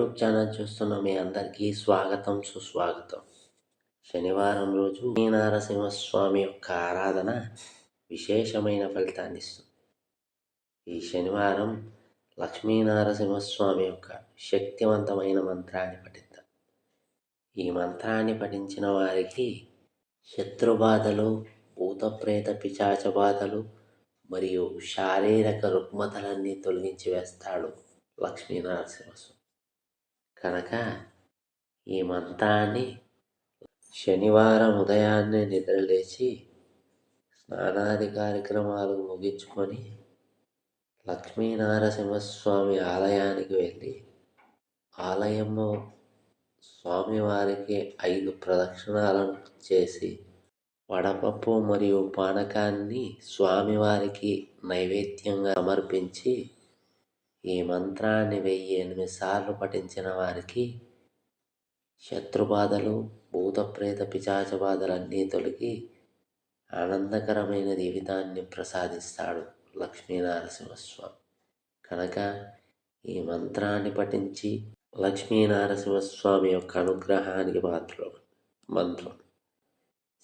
YouTube channel చూస్తున్న మీ అందరికీ స్వాగతం, సుస్వాగతం. శనివారం రోజు లక్ష్మీ నరసింహస్వామి యొక్క ఆరాధన విశేషమైన ఫలితాన్నిస్తుంది. ఈ శనివారం లక్ష్మీ నరసింహస్వామి యొక్క శక్తివంతమైన మంత్రాన్ని పఠిద్దాం. ఈ మంత్రాన్ని పఠించిన వారికి శత్రుబాధలు, భూతప్రేత పిశాచ బాధలు మరియు శారీరక రుగ్మతలన్నీ తొలగించి వేస్తాడు లక్ష్మీ నరసింహస్వామి. కనుక ఈ మంత్రాన్ని శనివారం ఉదయాన్నే నిద్రలేచి స్నానాది కార్యక్రమాలు ముగించుకొని లక్ష్మీ నరసింహస్వామి ఆలయానికి వెళ్ళి ఆలయంలో స్వామివారికి 5 ప్రదక్షిణాలను చేసి వడపప్పు మరియు పానకాన్ని స్వామివారికి నైవేద్యంగా సమర్పించి ఈ మంత్రాన్ని 1008 సార్లు పఠించిన వారికి శత్రుబాధలు, భూతప్రేత పిశాచ బాధలన్నీ తొలగి ఆనందకరమైన జీవితాన్ని ప్రసాదిస్తాడు లక్ష్మీ నరసింహస్వామి. కనుక ఈ మంత్రాన్ని పఠించి లక్ష్మీ నరసింహస్వామి యొక్క అనుగ్రహానికి పాత్రలు. మంత్రం: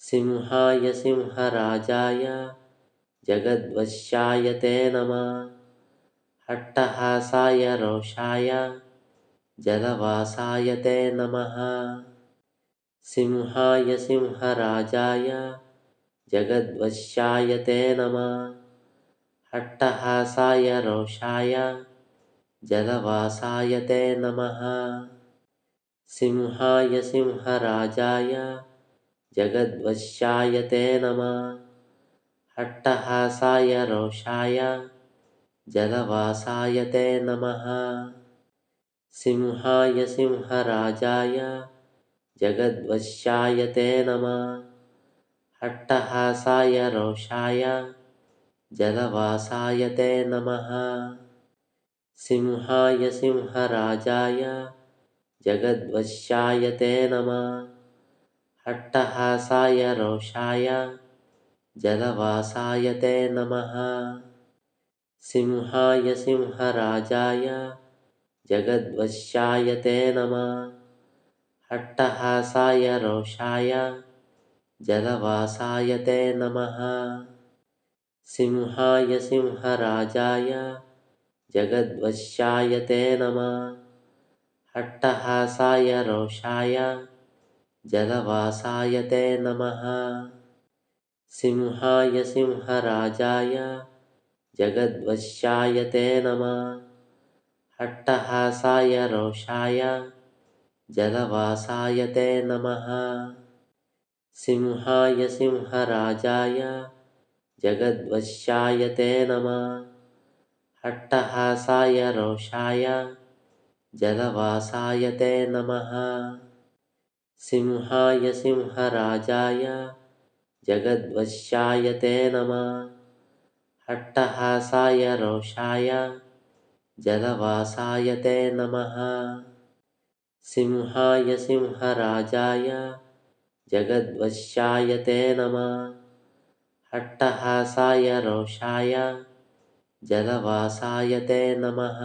సింహాయ సింహరాజాయ జగద్వశ్యాయ తే నమః. అట్టహాసాయ రోషాయ జలవాసాయ తే నమః. సింహాయ సింహరాజాయ జగద్వశ్యాయ తే నమః. అట్టహాసాయ రోషాయ జలవాసాయ తే నమః. సింహాయ సింహరాజాయ జగద్వశ్యాయ తే నమః. అట్టహాసాయ రోషాయ జలవాసాయ తే నమః. సింహాయ సింహరాజాయ జగద్వశ్యాయ తే నమః. అట్టహాసాయ రోషాయ జలవాసాయ తే నమః. సింహాయ సింహరాజాయ జగద్వశ్యాయ తే నమః. అట్టహాసాయ రోషాయ జలవాసాయ తే నమః. సింహాయ సింహరాజాయ జగద్వశ్యాయ తే నమః. అట్టహాసాయ రోషాయ జలవాసాయ తే నమః. సింహాయ సింహరాజాయ జగద్వశ్యాయ తే నమః. అట్టహాసాయ రోషాయ జలవాసాయ తే నమః. సింహాయ సింహరాజాయ జగద్వశ్యాయ తే నమః. అట్టహాసాయ రోషాయ జలవాసాయ తే నమః. సింహాయ సింహరాజాయ జగద్వశ్యాయ తే నమః. అట్టహాసాయ రోషాయ జలవాసాయ తే నమః. సింహాయ సింహరాజాయ జగద్వశ్యాయ తే నమః. అట్టహాసాయ రోషాయ జలవాసాయ తే నమః. సింహాయ సింహరాజాయ జగద్వశ్యాయ తే నమః. అట్టహాసాయ రోషాయ జలవాసాయ తే నమః.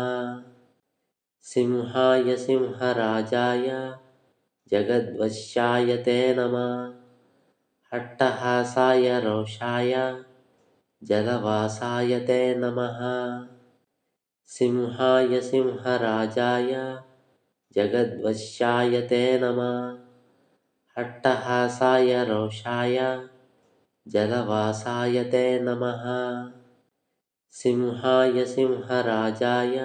సింహాయ సింహరాజాయ జగద్వశ్యాయ తే నమః. అట్టహాసాయ రోషాయ జలవాసాయ తే నమః. సింహాయ సింహరాజాయ జగద్వశ్యాయ తే నమః. అట్టహాసాయ రోషాయ జలవాసాయ తే నమః. సింహాయ సింహరాజాయ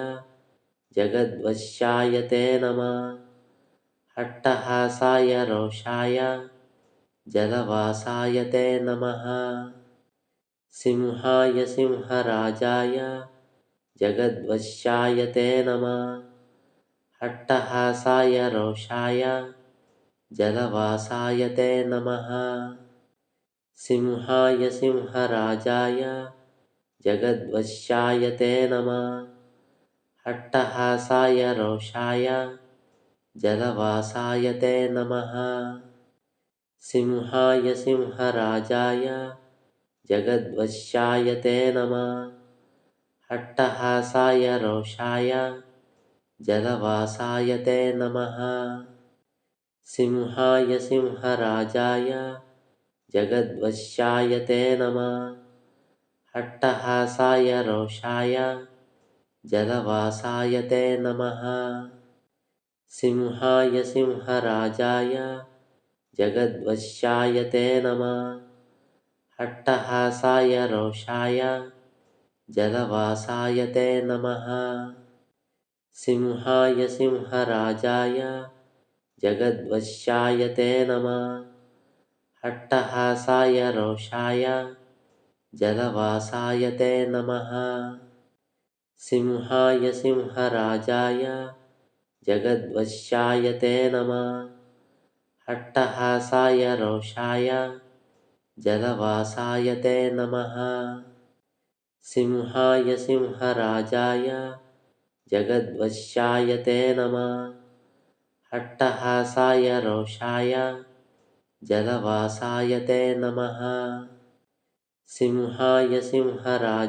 జగద్వశ్యాయ తే నమః. అట్టహాసాయ రోషాయ జలవాసాయ తే నమః. సింహాయ సింహరాజాయ జగద్వశ్యాయ తే నమః. అట్టహాసాయ రోషాయ జలవాసాయ తే నమః. సింహాయ సింహరాజాయ జగద్వశ్యాయ తే నమః. అట్టహాసాయ రోషాయ జలవాసాయ తే నమః. సింహాయ సింహరాజాయ జగద్వశ్యాయ తే నమః. అట్టహాసాయ రోషాయ जलवासाय ते नमः। सिंहाय सिंहराजाय जगद्वश्याय ते नमः। अट्टहासाय रोषाय जलवासाय ते नमः। सिंहाय सिंहराजाय जगद्वश्याय ते नमः। अट्टहासाय रोषाय जलवासाय ते नमः। सिंहाय सिंहराजाय जगद्वश्याय ते नमः। अट्टहासाय रोषाय जलवासाय ते नमः। सिंहाय सिंहराजाय जगद्वश्याय ते नमः। अट्टहासाय रोषाय जलवासाय ते नमः। सिंहाय सिंहराजाय जगद्वश्याय ते नमः। अट्टहासाय रोषाय जलवासाय ते नमः। सिंहाय सिंहराजाय जगद्वश्याय ते नमः। अट्टहासाय रोषाय जलवासाय ते नमः। सिंहाय सिंहराजाय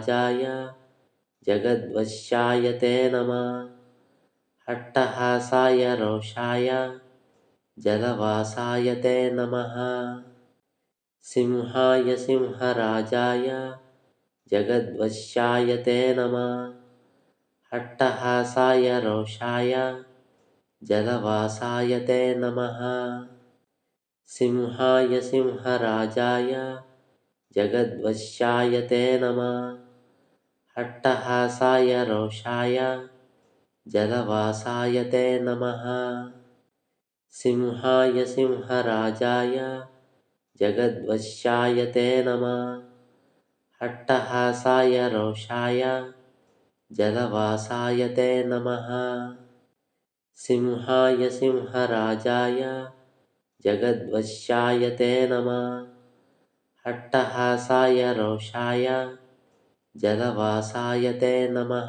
जगद्वश्याय ते नमः। अट्टहासाय रोषाय जलवासाय ते नमः। सिंहाय सिंहराजाय जगद्वश्याय ते नमः। अट्टहासाय रोषाय जलवासाय ते नमः। सिंहाय सिंहराजाय जगद्वश्याय ते नमः। अट्टहासाय रोषाय जलवासाय ते नमः। सिंहाय सिंहराजाय जगद्वश्याय ते नमः। अट्टहासाय रोषाय जलवासाय ते नमः। सिंहाय सिंहराजाय जगद्वश्याय ते नमः। अट्टहासाय रोषाय जलवासाय ते नमः। सिंहाय सिंहराजाय जगद्वश्याय ते नमः। अट्टहासाय रोषाय जलवासाय ते नमः। सिंहाय सिंहराजाय जगद्वश्याय ते नमः। अट्टहासाय रोषाय जलवासाय ते नमः। सिंहाय सिंहराजाय जगद्वश्याय ते नमः। अट्टहासाय रोषाय जलवासाय ते नमः। सिंहाय सिंहराजाय जगद्वश्याय ते नमः। अट्टहासाय रोषाय जलवासाय ते नमः। सिंहाय सिंहराजाय जगद्वश्याय ते नमः। अट्टहासाय रोषाय जलवासाय ते नमः। सिंहाय सिंहराजाय जगद्वश्याय ते नमः। अट्टहासाय रोषाय जलवासाय ते नमः। सिंहाय सिंहराजाय जगद्वश्याय ते नमः। अट्टहासाय रोषाय जलवासाय ते नमः। सिंहाय सिंहराजाय जगद्वश्याय ते नमः। अट्टहासाय रोषाय जलवासाय ते नमः। सिंहाय सिंहराजाय जगद्वश्याय ते नमः। अट्टहासाय रोषाय जलवासाय ते नमः।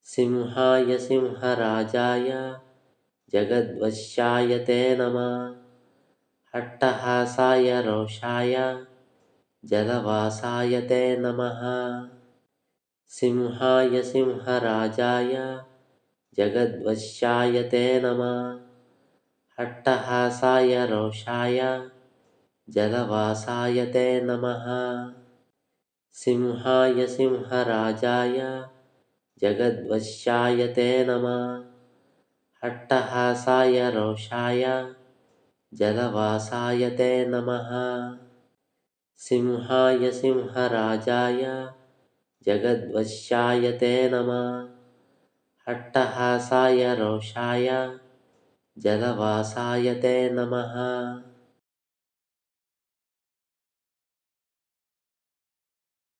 सिंहाय सिंहराजाय जगद्वश्याय ते नमः। अट्टहासाय रोषाय जलवासाय ते नमः। सिंहाय सिंहराजाय जगद्वश्याय ते नमः। अट्टहासाय रोषाय जलवासाय ते नमः। सिंहाय सिंहराजाय जगद्वश्याय ते नमः। अट्टहासाय रोषाय जलवासाय ते नमः। सिंहाय सिंहराजाय जगद्वश्याय ते नमः। अट्टहासाय रोषाय जलवासाय ते नमः। सिंहाय सिंहराजाय जगद्वश्याय ते नमः। अट्टहासाय रोषाय जलवासाय ते नमः। सिंहाय सिंहराजाय जगद्वश्याय ते नमः। अट्टहासाय रोषाय जलवासाय ते नमः।